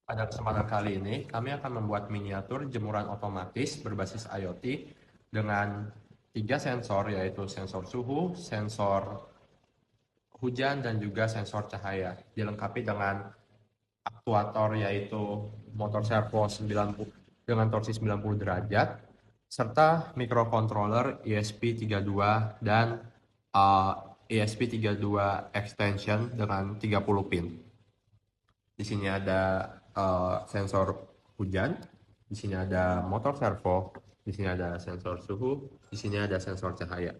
Pada kesempatan kali ini, kami akan membuat miniatur jemuran otomatis berbasis IoT dengan 3 sensor, yaitu sensor suhu, sensor hujan, dan juga sensor cahaya. Dilengkapi dengan aktuator, yaitu motor servo 90 dengan torsi 90 derajat, serta microcontroller ESP32 dan ESP32 extension dengan 30 pin. Di sini ada sensor hujan, di sini ada motor servo, di sini ada sensor suhu, di sini ada sensor cahaya.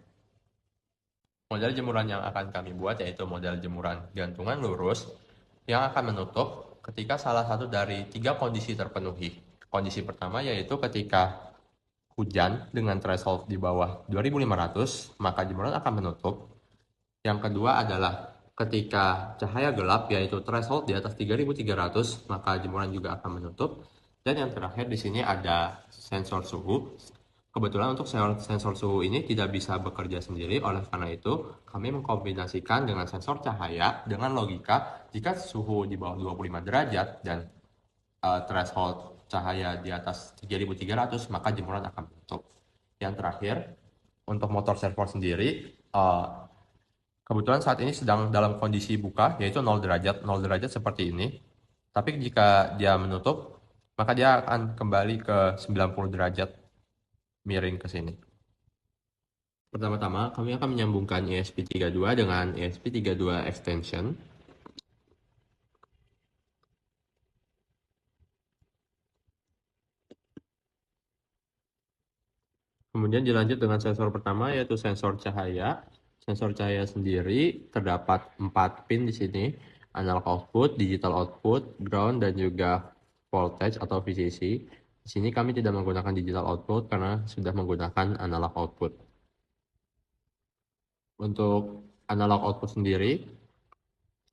Model jemuran yang akan kami buat yaitu model jemuran gantungan lurus yang akan menutup ketika salah satu dari 3 kondisi terpenuhi. Kondisi pertama yaitu ketika hujan dengan threshold di bawah 2500, maka jemuran akan menutup. Yang kedua adalah ketika cahaya gelap, yaitu threshold di atas 3300, maka jemuran juga akan menutup. Dan yang terakhir di sini ada sensor suhu. Kebetulan untuk sensor suhu ini tidak bisa bekerja sendiri, oleh karena itu kami mengkombinasikan dengan sensor cahaya dengan logika jika suhu di bawah 25 derajat dan threshold cahaya di atas 3300, maka jemuran akan menutup. Yang terakhir, untuk motor servo sendiri, kebetulan saat ini sedang dalam kondisi buka, yaitu 0 derajat, 0 derajat seperti ini. Tapi jika dia menutup, maka dia akan kembali ke 90 derajat, miring ke sini. Pertama-tama, kami akan menyambungkan ESP32 dengan ESP32 extension. Kemudian dilanjut dengan sensor pertama, yaitu sensor cahaya. Sensor cahaya sendiri terdapat 4 pin di sini, analog output, digital output, ground, dan juga voltage atau VCC. Di sini kami tidak menggunakan digital output karena sudah menggunakan analog output. Untuk analog output sendiri,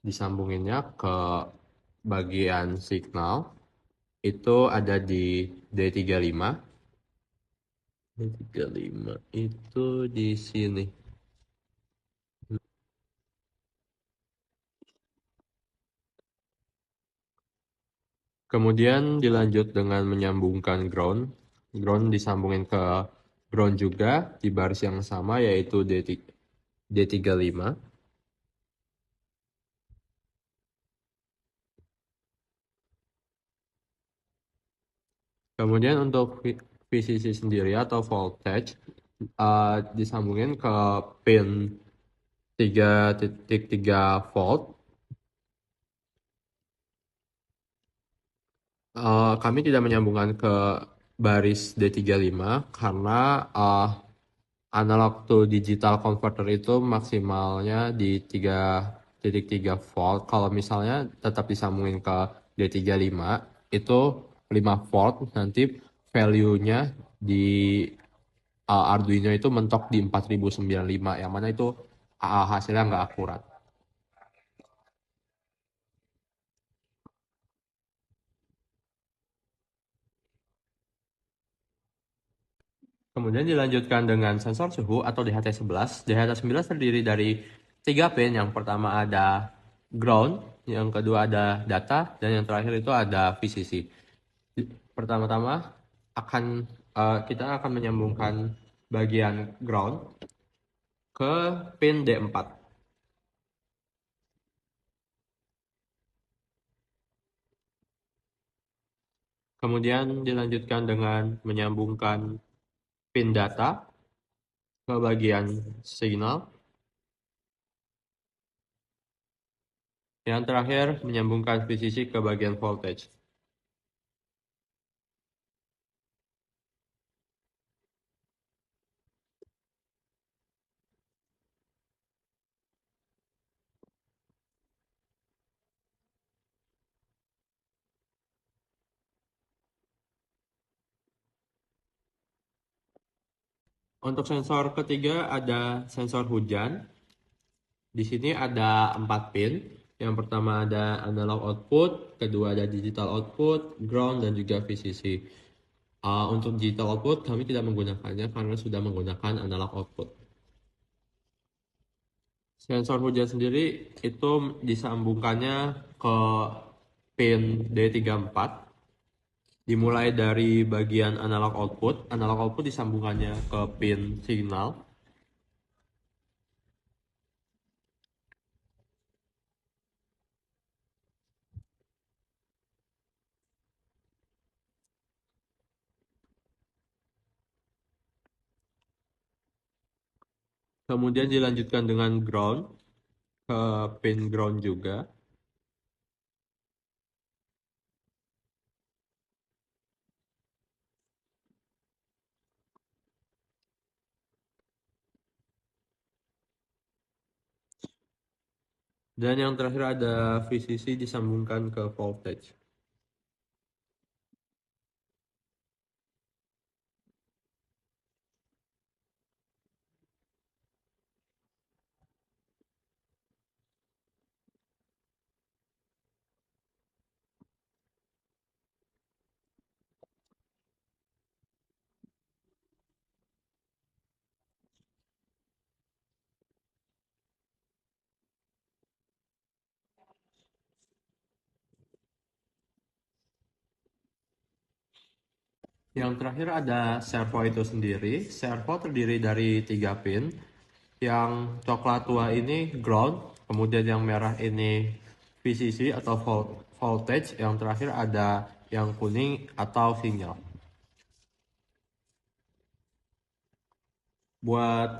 disambunginnya ke bagian signal, itu ada di D35. D35 itu di sini. Kemudian dilanjut dengan menyambungkan ground. Ground disambungin ke ground juga di baris yang sama, yaitu D35. Kemudian untuk VCC sendiri atau voltage disambungin ke pin 3.3 volt. Kami tidak menyambungkan ke baris D35 karena analog to digital converter itu maksimalnya di 3.3 volt. Kalau misalnya tetap disambungin ke D35, itu 5 volt, nanti value-nya di Arduino itu mentok di 4095, yang mana itu hasilnya nggak akurat. Kemudian dilanjutkan dengan sensor suhu atau DHT11. DHT11 terdiri dari 3 pin. Yang pertama ada ground, yang kedua ada data, dan yang terakhir itu ada VCC. Pertama-tama kita akan menyambungkan bagian ground ke pin D4. Kemudian dilanjutkan dengan menyambungkan pin data ke bagian signal. Yang terakhir menyambungkan VCC ke bagian voltage. Untuk sensor ketiga ada sensor hujan. Di sini ada 4 pin. Yang pertama ada analog output, kedua ada digital output, ground, dan juga VCC. Untuk digital output kami tidak menggunakannya karena sudah menggunakan analog output. Sensor hujan sendiri itu disambungkannya ke pin D34. Dimulai dari bagian analog output disambungannya ke pin signal. Kemudian dilanjutkan dengan ground ke pin ground juga. Dan yang terakhir ada VCC disambungkan ke voltage. Yang terakhir ada servo itu sendiri. Servo terdiri dari 3 pin. Yang coklat tua ini ground, kemudian yang merah ini VCC atau voltage, yang terakhir ada yang kuning atau sinyal. Buat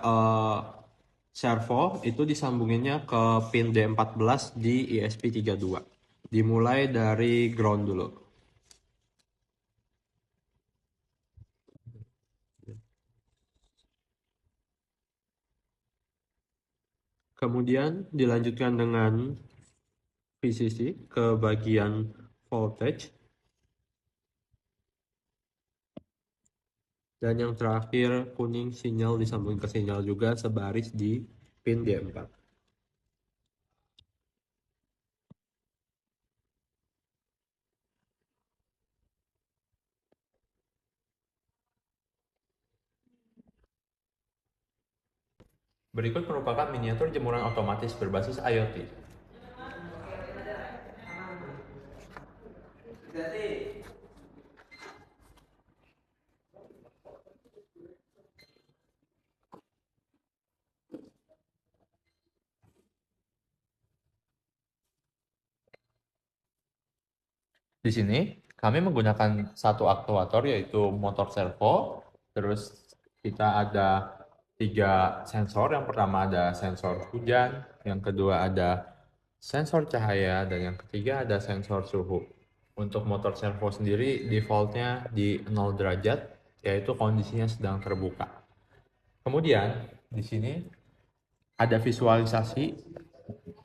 servo itu disambunginnya ke pin D14 di ESP32. Dimulai dari ground dulu. Kemudian dilanjutkan dengan VCC ke bagian voltage. Dan yang terakhir kuning sinyal disambung ke sinyal juga sebaris di pin D4. Berikut merupakan miniatur jemuran otomatis berbasis IoT. Di sini kami menggunakan satu aktuator yaitu motor servo. Terus kita ada 3 sensor. Yang pertama ada sensor hujan, yang kedua ada sensor cahaya, dan yang ketiga ada sensor suhu. Untuk motor servo sendiri defaultnya di 0 derajat, yaitu kondisinya sedang terbuka. Kemudian di sini ada visualisasi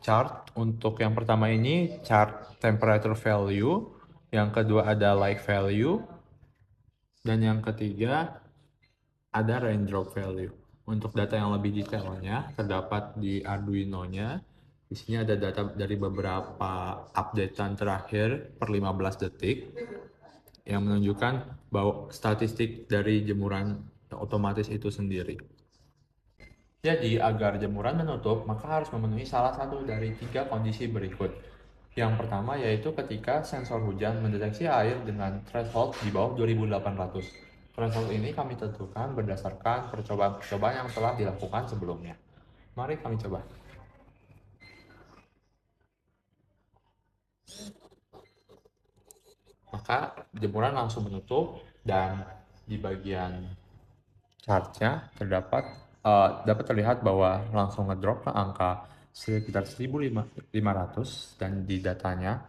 chart. Untuk yang pertama ini chart temperature value, yang kedua ada light value, dan yang ketiga ada raindrop value. Untuk data yang lebih detailnya terdapat di Arduino-nya. Di sini ada data dari beberapa updatean terakhir per 15 detik yang menunjukkan bahwa statistik dari jemuran otomatis itu sendiri. Jadi, agar jemuran menutup, maka harus memenuhi salah satu dari 3 kondisi berikut. Yang pertama yaitu ketika sensor hujan mendeteksi air dengan threshold di bawah 2800. Threshold ini kami tentukan berdasarkan percobaan-percobaan yang telah dilakukan sebelumnya. Mari kami coba. Maka jemuran langsung menutup dan di bagian chartnya dapat terlihat bahwa langsung ngedrop ke angka sekitar 1500 dan di datanya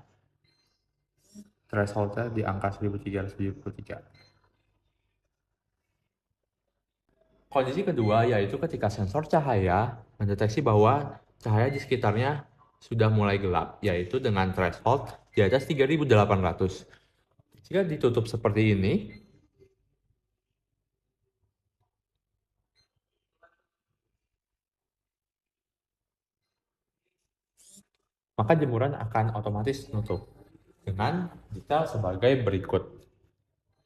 thresholdnya di angka 1373. Kondisi kedua yaitu ketika sensor cahaya mendeteksi bahwa cahaya di sekitarnya sudah mulai gelap, yaitu dengan threshold di atas 3800. Jika ditutup seperti ini, maka jemuran akan otomatis tutup dengan detail sebagai berikut.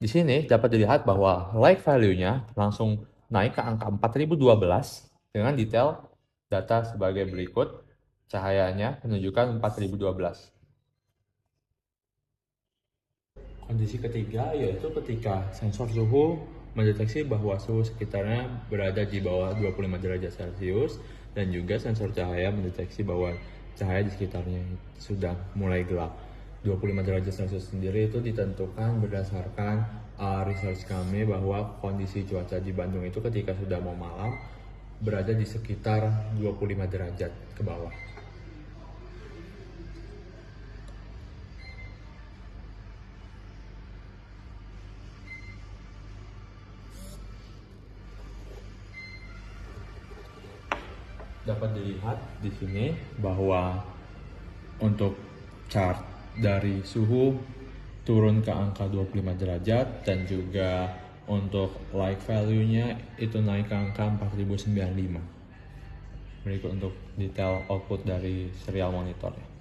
Di sini dapat dilihat bahwa light value-nya langsung naik ke angka 4012 dengan detail data sebagai berikut. Cahayanya menunjukkan 4012. Kondisi ketiga yaitu ketika sensor suhu mendeteksi bahwa suhu sekitarnya berada di bawah 25 derajat Celcius, dan juga sensor cahaya mendeteksi bahwa cahaya di sekitarnya sudah mulai gelap. 25 derajat Celcius sendiri itu ditentukan berdasarkan research kami bahwa kondisi cuaca di Bandung itu ketika sudah mau malam berada di sekitar 25 derajat ke bawah. Dapat dilihat di sini bahwa untuk chart dari suhu turun ke angka 25 derajat, dan juga untuk light value-nya itu naik ke angka 4095. Berikut untuk detail output dari serial monitor.